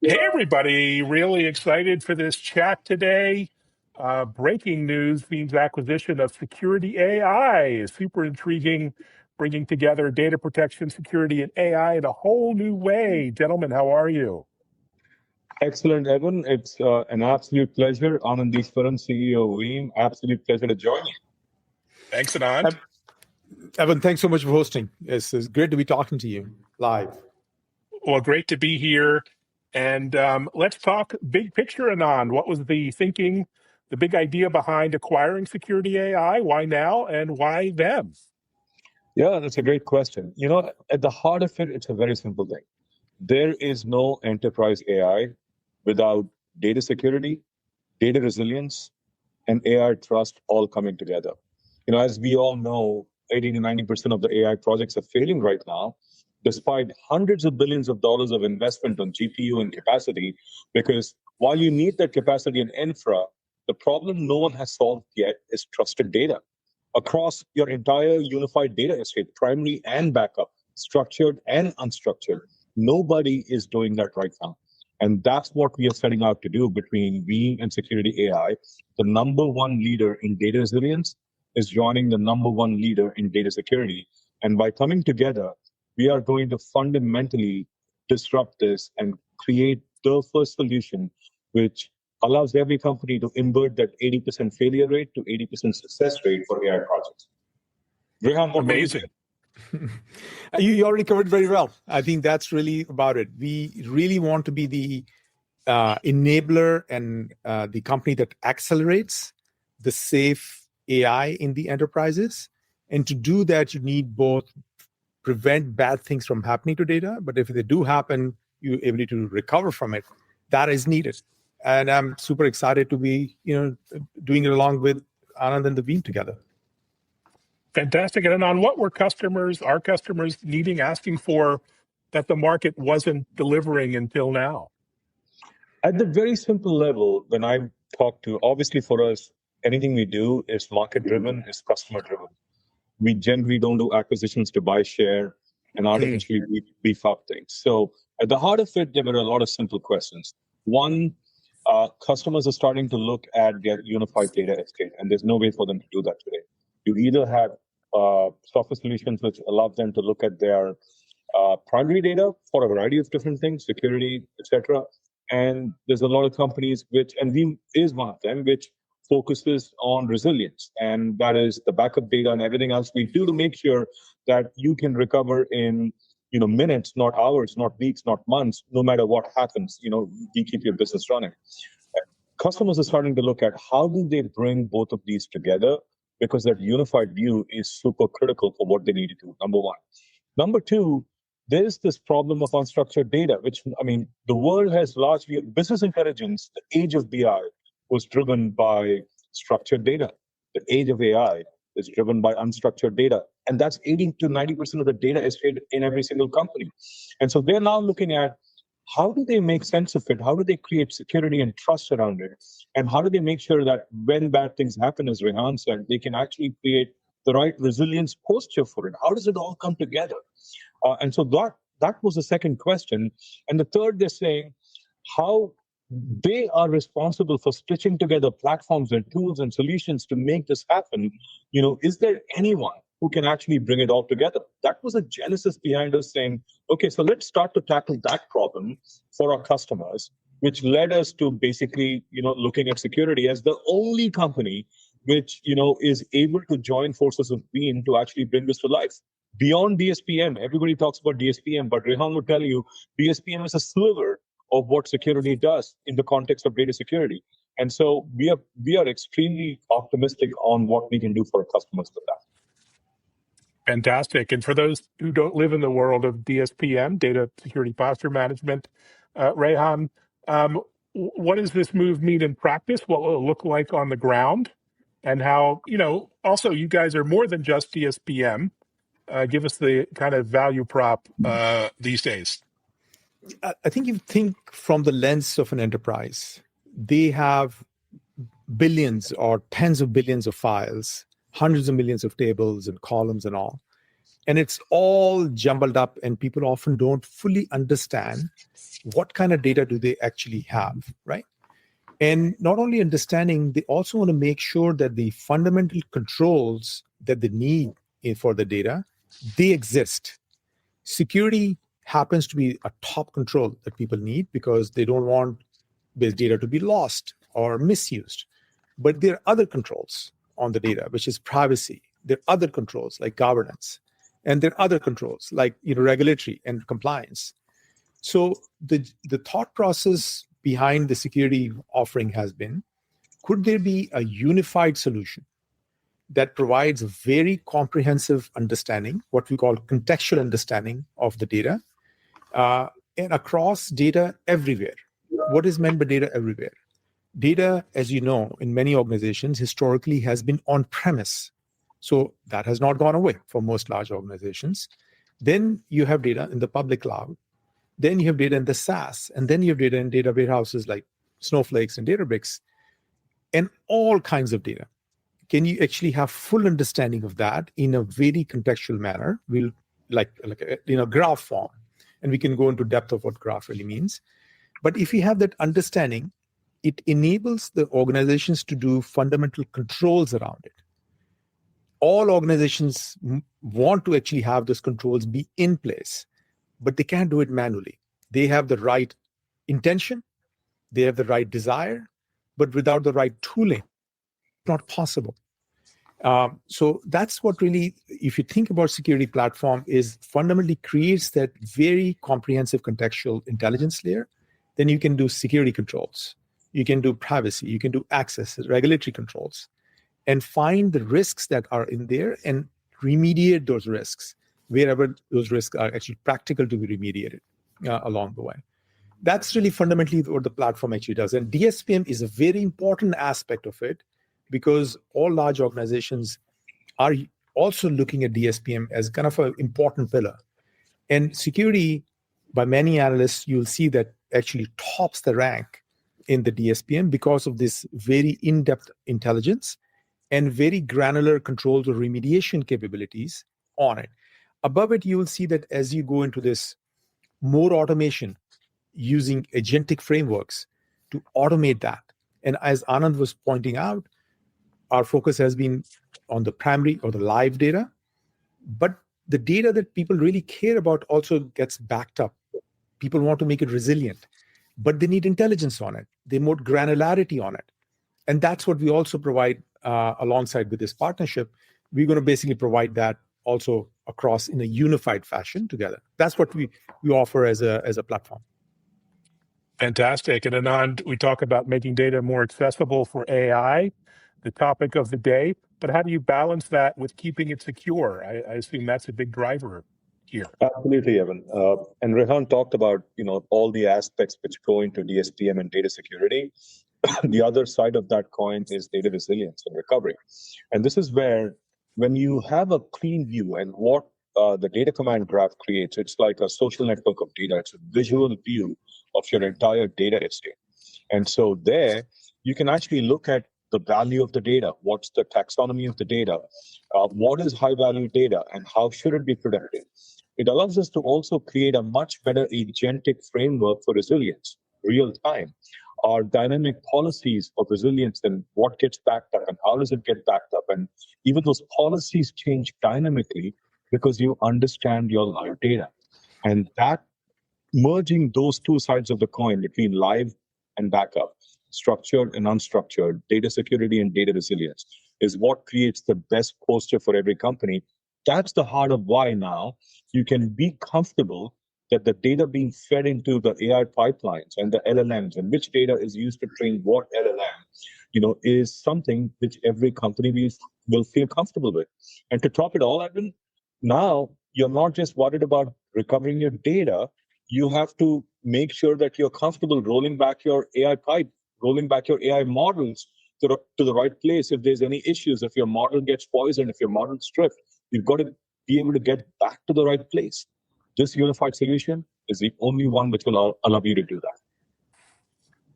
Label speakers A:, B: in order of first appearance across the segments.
A: Hey, everybody. Really excited for this chat today. Breaking news, Veeam's acquisition of Securiti AI is super intriguing, bringing together data protection, security, and AI in a whole new way. Gentlemen, how are you?
B: Excellent, Evan. It's an absolute pleasure. Anand Eswaran, CEO of Veeam. Absolute pleasure to join you.
A: Thanks, Anand.
C: Evan, thanks so much for hosting. It's great to be talking to you live.
A: Well, great to be here. And let's talk big picture, Anand. What was the thinking, the big idea behind acquiring Securiti AI? Why now and why them?
B: Yeah, that's a great question. You know, at the heart of it, it's a very simple thing. There is no enterprise AI without data security, data resilience, and AI trust all coming together. You know, as we all know, 80 to 90% of the AI projects are failing right now, despite hundreds of billions of dollars of investment on GPU and capacity, because while you need that capacity and infra, the problem no one has solved yet is trusted data across your entire unified data estate, primary and backup, structured and unstructured. Nobody is doing that right now. And that's what we are setting out to do between Veeam and Securiti AI. The number one leader in data resilience is joining the number one leader in data security. And by coming together, we are going to fundamentally disrupt this and create the first solution which allows every company to invert that 80% failure rate to 80% success rate for AI projects. Rehan, what
A: Amazing.
C: You already covered very well. I think that's really about it. We really want to be the enabler and the company that accelerates the safe AI in the enterprises. And to do that, you need both prevent bad things from happening to data, but if they do happen, you're able to recover from it. That is needed. And I'm super excited to be, doing it along with Anand and the Veeam together.
A: Fantastic. And on what were our customers needing, asking for that the market wasn't delivering until now?
B: At the very simple level, when I talk to, obviously for us, anything we do is market driven, is customer driven. We generally don't do acquisitions to buy share and artificially beef up things. So at the heart of it, there were a lot of simple questions. One, customers are starting to look at their unified data estate, and there's no way for them to do that today. You either have software solutions which allow them to look at their primary data for a variety of different things, security, etc. And there's a lot of companies which, and Veeam is one of them, which focuses on resilience, and that is the backup data and everything else we do to make sure that you can recover in minutes, not hours, not weeks, not months, no matter what happens. We keep your business running. Customers are starting to look at how do they bring both of these together, because that unified view is super critical for what they need to do, number one. Number two, there's this problem of unstructured data, which, the world has largely, business intelligence, the age of BI was driven by structured data. The age of AI is driven by unstructured data. And that's 80 to 90% of the data estate in every single company. And so they're now looking at how do they make sense of it? How do they create security and trust around it? And how do they make sure that when bad things happen, as Rehan said, they can actually create the right resilience posture for it? How does it all come together? And so that was the second question. And the third, they're saying how they are responsible for stitching together platforms and tools and solutions to make this happen. Is there anyone who can actually bring it all together? That was a genesis behind us saying, okay, so let's start to tackle that problem for our customers, which led us to basically, looking at Securiti as the only company which, is able to join forces with Veeam to actually bring this to life. Beyond DSPM, everybody talks about DSPM, but Rehan will tell you, DSPM is a sliver of what Securiti does in the context of data security. And so we are extremely optimistic on what we can do for our customers with that.
A: Fantastic. And for those who don't live in the world of DSPM, Data Security Posture Management, Rehan, what does this move mean in practice? What will it look like on the ground? And how, also you guys are more than just DSPM. Give us the kind of value prop these days.
C: I think you think from the lens of an enterprise. They have billions or tens of billions of files, hundreds of millions of tables and columns and all. And it's all jumbled up, and people often don't fully understand what kind of data do they actually have, right? And not only understanding, they also want to make sure that the fundamental controls that they need for the data, they exist. Security happens to be a top control that people need because they don't want this data to be lost or misused. But there are other controls on the data, which is privacy. There are other controls like governance, and there are other controls like regulatory and compliance. So the thought process behind the security offering has been, could there be a unified solution that provides a very comprehensive understanding, what we call contextual understanding of the data, and across data everywhere? What is meant by data everywhere? Data, as you know, in many organizations historically has been on premise. So that has not gone away for most large organizations. Then you have data in the public cloud. Then you have data in the SaaS. And then you have data in data warehouses like Snowflakes and Databricks, and all kinds of data. Can you actually have full understanding of that in a very contextual manner? We'll like a graph form, and we can go into depth of what graph really means. But if you have that understanding, it enables the organizations to do fundamental controls around it. All organizations want to actually have those controls be in place, but they can't do it manually. They have the right intention, they have the right desire, but without the right tooling, it's not possible. So that's what really, if you think about security platform, is fundamentally creates that very comprehensive contextual intelligence layer. Then you can do security controls, you can do privacy, you can do access, regulatory controls, and find the risks that are in there and remediate those risks wherever those risks are actually practical to be remediated along the way. That's really fundamentally what the platform actually does. And DSPM is a very important aspect of it, because all large organizations are also looking at DSPM as kind of an important pillar. And security, by many analysts, you'll see that actually tops the rank in the DSPM because of this very in-depth intelligence and very granular controls or remediation capabilities on it. Above it, you will see that as you go into this more automation using agentic frameworks to automate that. And as Anand was pointing out, our focus has been on the primary or the live data, but the data that people really care about also gets backed up. People want to make it resilient, but they need intelligence on it. They want granularity on it. And that's what we also provide alongside with this partnership. We're going to basically provide that also across in a unified fashion together. That's what we offer as a platform.
A: Fantastic. And Anand, we talk about making data more accessible for AI, the topic of the day, but how do you balance that with keeping it secure? I assume that's a big driver here.
B: Absolutely, Evan. And Rehan talked about all the aspects which go into DSPM and data security. The other side of that coin is data resilience and recovery. And this is where, when you have a clean view and what the data command graph creates, it's like a social network of data. It's a visual view of your entire data estate. And so there, you can actually look at the value of the data. What's the taxonomy of the data? What is high value data and how should it be protected? It allows us to also create a much better agentic framework for resilience, real time. Our dynamic policies of resilience and what gets backed up and how does it get backed up. And even those policies change dynamically because you understand your live data. And that merging those two sides of the coin between live and backup, structured and unstructured, data security and data resilience is what creates the best posture for every company. That's the heart of why now you can be comfortable that the data being fed into the AI pipelines and the LLMs and which data is used to train what LLM, is something which every company will feel comfortable with. And to top it all, Evan, now you're not just worried about recovering your data. You have to make sure that you're comfortable rolling back your AI pipe, rolling back your AI models to the right place. If there's any issues, if your model gets poisoned, if your model's stripped, you've got to be able to get back to the right place. This unified solution is the only one which will allow you to do that.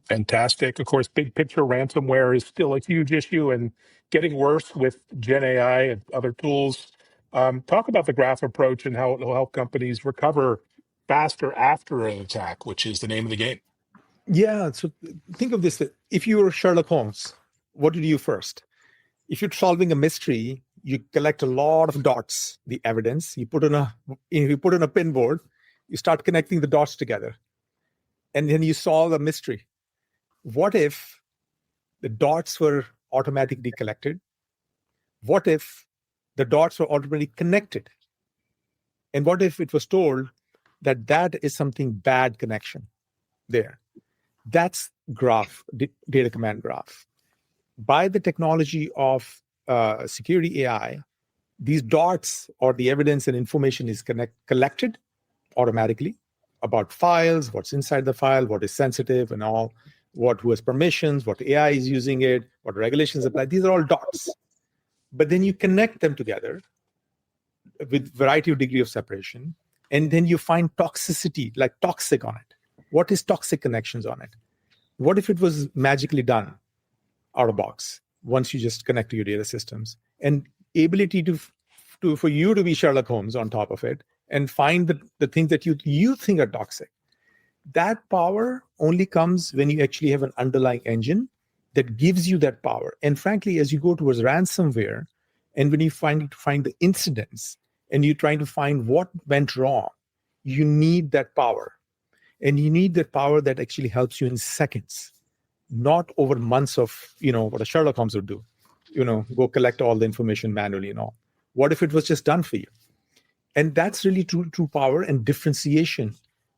A: Fantastic. Of course, big picture ransomware is still a huge issue and getting worse with Gen AI and other tools. Talk about the graph approach and how it will help companies recover faster after an attack, which is the name of the game.
C: Yeah. So think of this. If you were Sherlock Holmes, what do you do first? If you're solving a mystery, you collect a lot of dots, the evidence. You put in a pin board, you start connecting the dots together, and then you solve a mystery. What if the dots were automatically collected? What if the dots were automatically connected? And what if it was told that that is something bad connection there? That's graph, data command graph. By the technology of Securiti AI, these dots or the evidence and information is collected automatically about files, what's inside the file, what is sensitive and all, who has permissions, what AI is using it, what regulations apply. These are all dots. But then you connect them together with variety of degree of separation, and then you find toxicity, like toxic on it. What is toxic connections on it? What if it was magically done out of box once you just connect to your data systems? And ability for you to be Sherlock Holmes on top of it and find the things that you think are toxic. That power only comes when you actually have an underlying engine that gives you that power. And frankly, as you go towards ransomware, and when you find the incidents and you're trying to find what went wrong, you need that power. And you need that power that actually helps you in seconds, not over months of, what a Sherlock Holmes would do, go collect all the information manually and all. What if it was just done for you? And that's really true power and differentiation.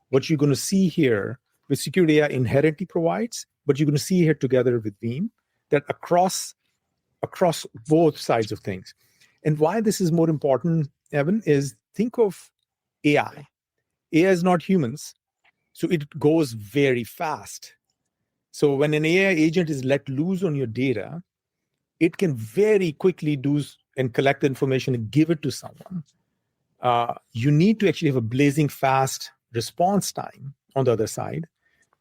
C: What you're going to see here with Securiti AI inherently provides, but you're going to see here together with Veeam, that across both sides of things. And why this is more important, Evan, is think of AI. AI is not humans, so it goes very fast. So when an AI agent is let loose on your data, it can very quickly do and collect the information and give it to someone. You need to actually have a blazing fast response time on the other side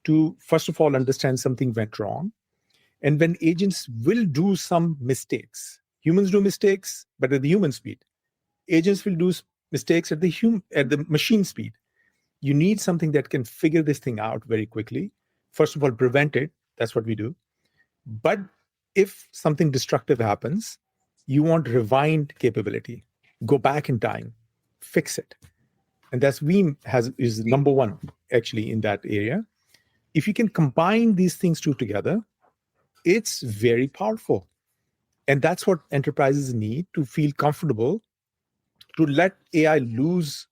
C: to, first of all, understand something went wrong. And when agents will do some mistakes, humans do mistakes, but at the human speed. Agents will do mistakes at the machine speed. You need something that can figure this thing out very quickly. First of all, prevent it. That's what we do. But if something destructive happens, you want rewind capability. Go back in time, fix it. And that's Veeam is number one actually in that area. If you can combine these things two together, it's very powerful. And that's what enterprises need to feel comfortable to let AI loose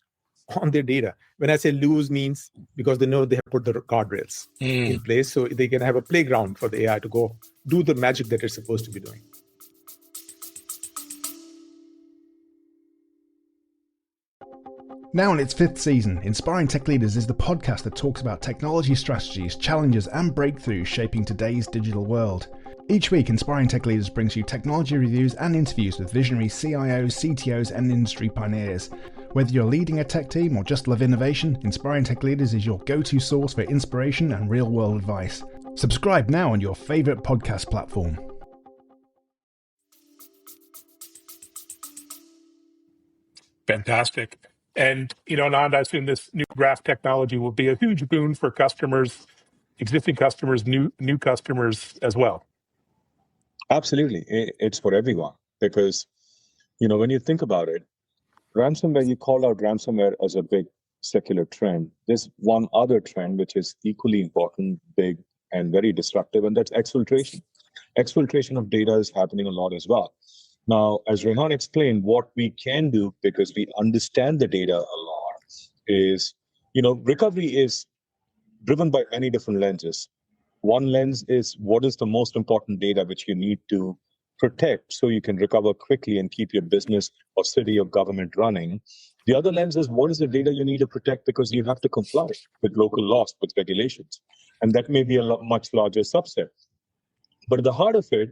C: on their data. When I say lose, means because they know they have put the guardrails in place, so they can have a playground for the AI to go do the magic that it's supposed to be doing.
D: Now in its 5th season, Inspiring Tech Leaders is the podcast that talks about technology strategies, challenges and breakthroughs shaping today's digital world. Each week, Inspiring Tech Leaders brings you technology reviews and interviews with visionary CIOs, CTOs and industry pioneers. Whether you're leading a tech team or just love innovation, Inspiring Tech Leaders is your go-to source for inspiration and real-world advice. Subscribe now on your favourite podcast platform.
A: Fantastic. And, Anand, I assume this new graph technology will be a huge boon for customers, existing customers, new customers as well.
B: Absolutely. It's for everyone because, when you think about it, ransomware, you called out ransomware as a big secular trend. There's one other trend which is equally important, big, and very disruptive, and that's exfiltration. Exfiltration of data is happening a lot as well. Now, as Rehan explained, what we can do, because we understand the data a lot, is, recovery is driven by many different lenses. One lens is what is the most important data which you need to protect so you can recover quickly and keep your business or city or government running. The other lens is what is the data you need to protect because you have to comply with local laws, with regulations. And that may be a much larger subset. But at the heart of it,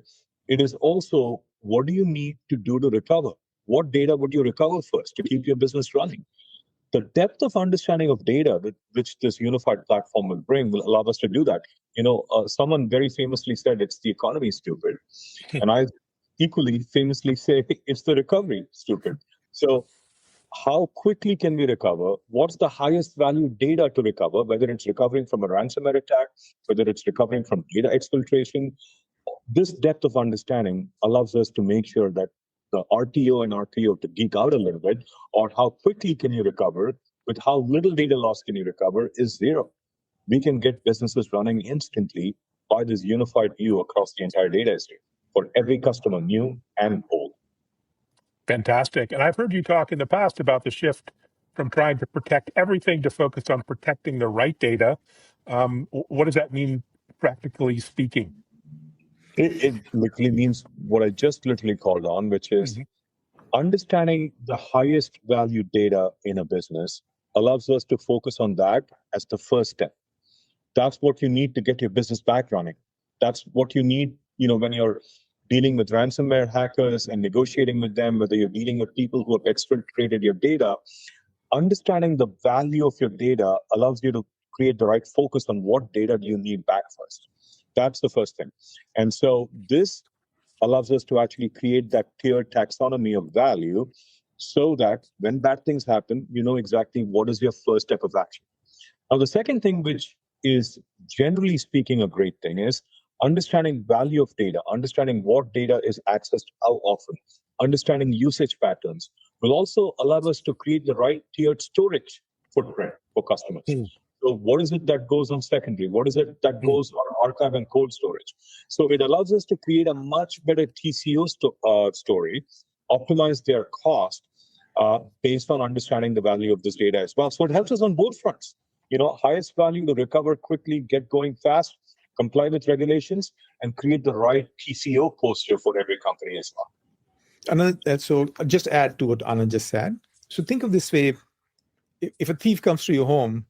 B: it is also what do you need to do to recover? What data would you recover first to keep your business running? The depth of understanding of data which this unified platform will bring will allow us to do that. Someone very famously said it's the economy stupid. And I equally famously say it's the recovery stupid. So how quickly can we recover? What's the highest value data to recover, whether it's recovering from a ransomware attack, whether it's recovering from data exfiltration? This depth of understanding allows us to make sure that the RTO and RTO, to geek out a little bit, or how quickly can you recover, with how little data loss can you recover, is zero. We can get businesses running instantly by this unified view across the entire data estate for every customer, new and old.
A: Fantastic. And I've heard you talk in the past about the shift from trying to protect everything to focus on protecting the right data. What does that mean, practically speaking?
B: It literally means what I just literally called on, which is understanding the highest value data in a business allows us to focus on that as the first step. That's what you need to get your business back running. That's what you need, when you're dealing with ransomware hackers and negotiating with them, whether you're dealing with people who have exfiltrated your data. Understanding the value of your data allows you to create the right focus on what data do you need back first. That's the first thing. And so this allows us to actually create that tiered taxonomy of value so that when bad things happen, you know exactly what is your first step of action. Now, the second thing, which is generally speaking a great thing, is understanding value of data, understanding what data is accessed how often, understanding usage patterns will also allow us to create the right tiered storage footprint for customers. So what is it that goes on secondary? What is it that goes on archive and cold storage? So it allows us to create a much better TCO story, optimize their cost based on understanding the value of this data as well. So it helps us on both fronts. Highest value to recover quickly, get going fast, comply with regulations, and create the right TCO posture for every company as well.
C: And so just add to what Anand just said. So think of this way: if a thief comes to your home,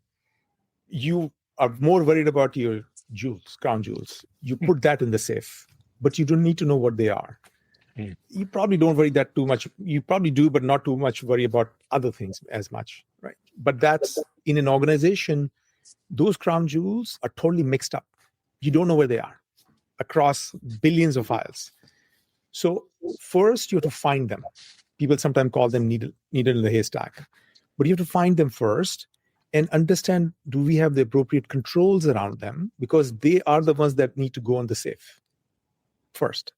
C: you are more worried about your jewels, crown jewels. You put that in the safe, but you don't need to know what they are. You probably don't worry that too much. You probably do, but not too much worry about other things as much, right? But that's in an organization, those crown jewels are totally mixed up. You don't know where they are across billions of files. So first you have to find them. People sometimes call them needle in the haystack, but you have to find them first and understand, do we have the appropriate controls around them? Because they are the ones that need to go on the safe first.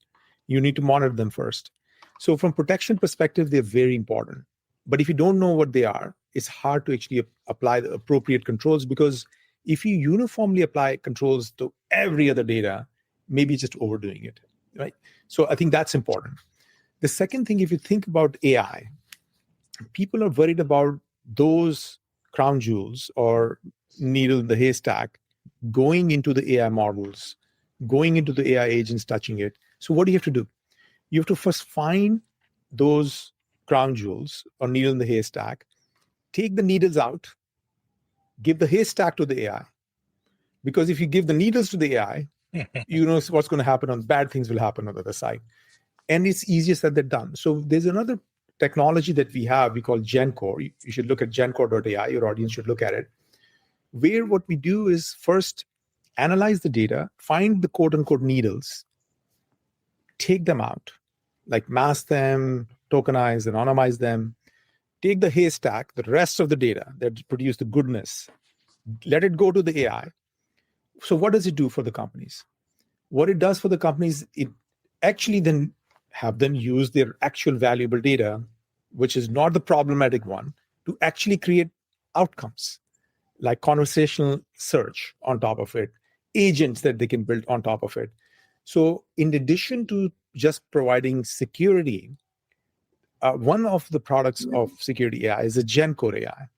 C: You need to monitor them first. So from protection perspective, they're very important. But if you don't know what they are, it's hard to actually apply the appropriate controls, because if you uniformly apply controls to every other data, maybe just overdoing it, right? So I think that's important. The second thing, if you think about AI, people are worried about those crown jewels or needle in the haystack going into the AI models, going into the AI agents, touching it. So what do you have to do? You have to first find those crown jewels or needle in the haystack, take the needles out, give the haystack to the AI. Because if you give the needles to the AI, you know what's going to happen, on bad things will happen on the other side. And it's easier said than done. So there's another technology that we have, we call GenCore. You should look at gencore.ai, your audience should look at it, where what we do is first analyze the data, find the quote unquote needles, take them out, like mask them, tokenize, anonymize them, take the haystack, the rest of the data that produce the goodness, let it go to the AI. So what does it do for the companies? What it does for the companies, it actually then have them use their actual valuable data, which is not the problematic one, to actually create outcomes like conversational search on top of it, agents that they can build on top of it. So in addition to just providing security, one of the products of Securiti AI is a GenCore AI,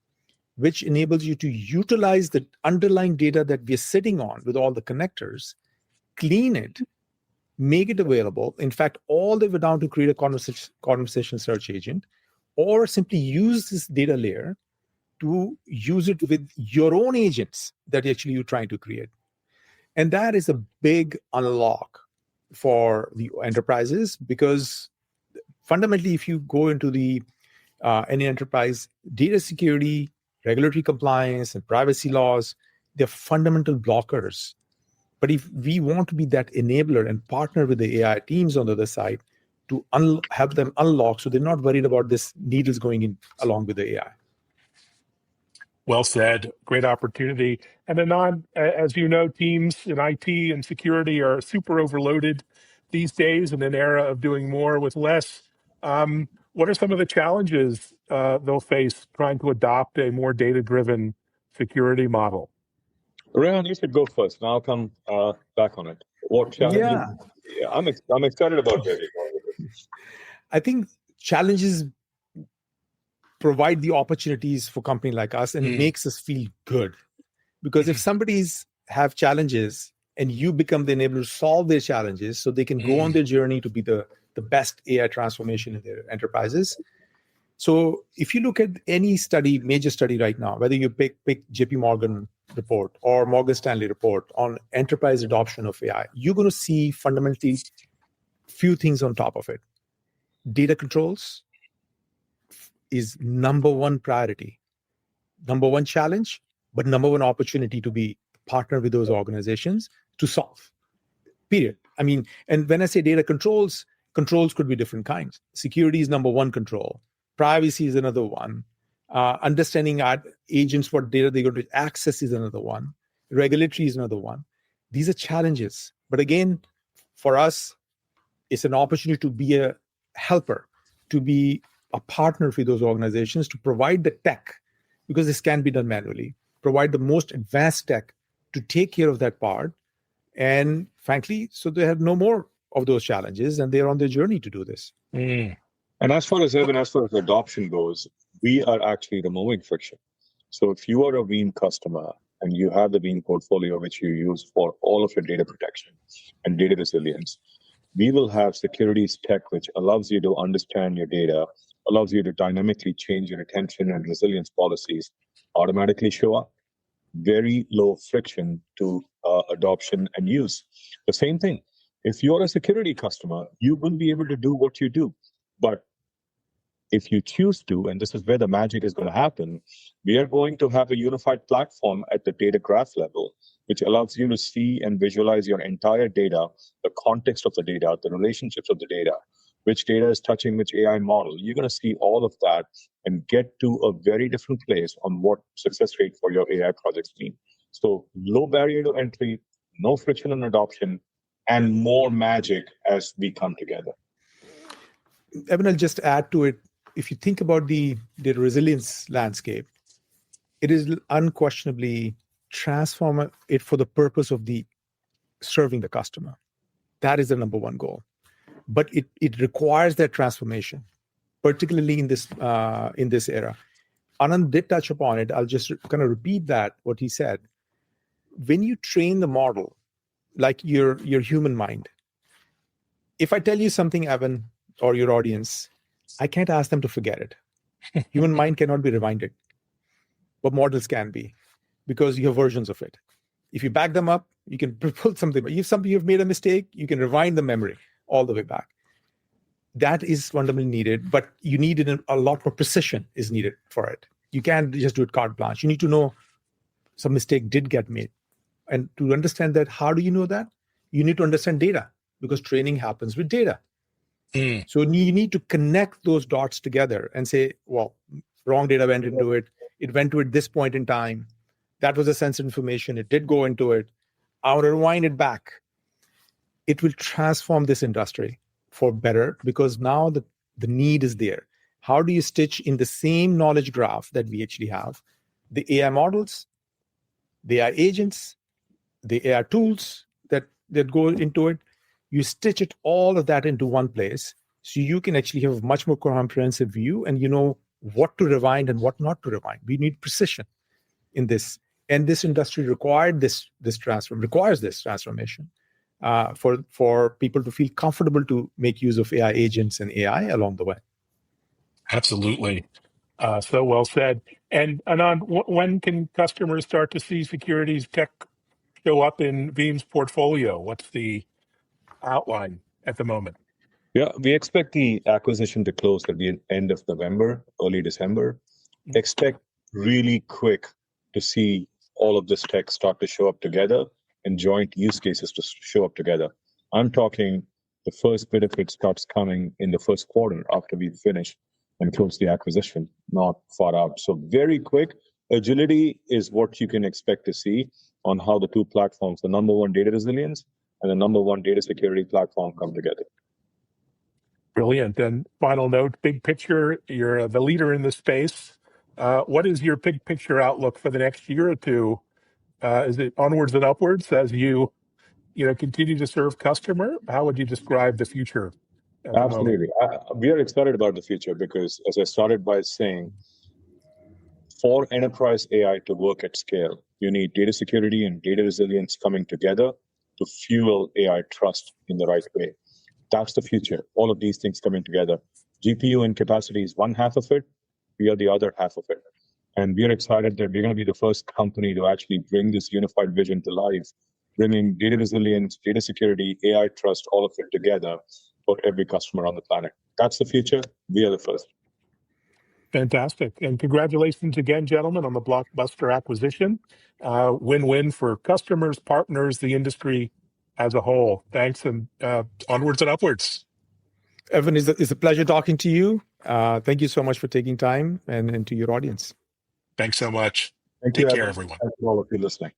C: which enables you to utilize the underlying data that we're sitting on with all the connectors, clean it, make it available. In fact, all the way down to create a conversation search agent, or simply use this data layer to use it with your own agents that actually you're trying to create. And that is a big unlock for the enterprises, because fundamentally, if you go into the any enterprise, data security, regulatory compliance, and privacy laws, they're fundamental blockers. But if we want to be that enabler and partner with the AI teams on the other side to help them unlock, so they're not worried about this needles going in along with the AI.
A: Well said. Great opportunity. And Anand, as you know, teams in IT and security are super overloaded these days in an era of doing more with less. What are some of the challenges they'll face trying to adopt a more data-driven security model?
B: Rehan, you should go first, and I'll come back on it. What challenges? Yeah, I'm excited about where you're going with this.
C: I think challenges provide the opportunities for a company like us and makes us feel good. Because if somebody's have challenges and you become the enabler to solve their challenges so they can go on their journey to be the best AI transformation in their enterprises. So if you look at any study, major study right now, whether you pick JP Morgan report or Morgan Stanley report on enterprise adoption of AI, you're going to see fundamentally few things on top of it. Data controls is number one priority, number one challenge, but number one opportunity to be partner with those organizations to solve, period. I mean, and when I say data controls could be different kinds. Security is number one control. Privacy is another one. Understanding our agents, what data they're going to access is another one. Regulatory is another one. These are challenges. But again, for us, it's an opportunity to be a helper, to be a partner with those organizations, to provide the tech, because this can be done manually, provide the most advanced tech to take care of that part. And frankly, so they have no more of those challenges and they're on their journey to do this.
B: And as far as adoption goes, we are actually removing friction. So if you are a Veeam customer and you have the Veeam portfolio, which you use for all of your data protection and data resilience, we will have securities tech, which allows you to understand your data, allows you to dynamically change your retention and resilience policies, automatically show up. Very low friction to adoption and use. The same thing, if you're a security customer, you will be able to do what you do. But if you choose to, and this is where the magic is going to happen, we are going to have a unified platform at the data graph level, which allows you to see and visualize your entire data, the context of the data, the relationships of the data, which data is touching which AI model. You're going to see all of that and get to a very different place on what success rate for your AI projects mean. So low barrier to entry, no friction in adoption, and more magic as we come together.
C: Evan, I'll just add to it. If you think about the resilience landscape, it is unquestionably transform it for the purpose of the serving the customer. That is the number one goal. But it requires that transformation, particularly in this era. Anand did touch upon it. I'll just kind of repeat what he said. When you train the model, like your human mind, if I tell you something, Evan, or your audience, I can't ask them to forget it. Human mind cannot be reminded, but models can be, because you have versions of it. If you back them up, you can pull something. If you've made a mistake, you can rewind the memory all the way back. That is fundamentally needed, but you need a lot more precision is needed for it. You can't just do it carte blanche. You need to know some mistake did get made. And to understand that, how do you know that? You need to understand data, because training happens with data. So you need to connect those dots together and say, well, wrong data went into it. It went to it this point in time. That was a sensitive information. It did go into it. I'll rewind it back. It will transform this industry for better, because now the need is there. How do you stitch in the same knowledge graph that we actually have, the AI models, the AI agents, the AI tools that go into it? You stitch it, all of that into one place, so you can actually have a much more comprehensive view, and you know what to rewind and what not to rewind. We need precision in this, and this industry requires this transformation for people to feel comfortable to make use of AI agents and AI along the way.
A: Absolutely. So well said. And Anand, when can customers start to see securities tech show up in Veeam's portfolio? What's the outline at the moment?
B: Yeah, we expect the acquisition to close at the end of November, early December. Expect really quick to see all of this tech start to show up together and joint use cases to show up together. I'm talking The first bit of it starts coming in the first quarter after we finish and close the acquisition, not far out. So very quick. Agility is what you can expect to see on how the two platforms, the number one data resilience and the number one data security platform, come together.
A: Brilliant. And final note, big picture, you're the leader in the space. What is your big picture outlook for the next year or two? Is it onwards and upwards as you continue to serve customer? How would you describe the future at the moment?
B: Absolutely. We are excited about the future because, as I started by saying, for enterprise AI to work at scale, you need data security and data resilience coming together to fuel AI trust in the right way. That's the future. All of these things coming together. GPU and capacity is one half of it. We are the other half of it. And we are excited that we're going to be the first company to actually bring this unified vision to life, bringing data resilience, data security, AI trust, all of it together for every customer on the planet. That's the future. We are the first.
A: Fantastic. And congratulations again, gentlemen, on the blockbuster acquisition. Win-win for customers, partners, the industry as a whole. Thanks, and onwards and upwards.
C: Evan, it's a pleasure talking to you. Thank you so much for taking time, and to your audience.
A: Thanks so much.
B: Thank
A: Take
B: you,
A: care,
B: Evan.
A: everyone.
B: Thank you all of you listening.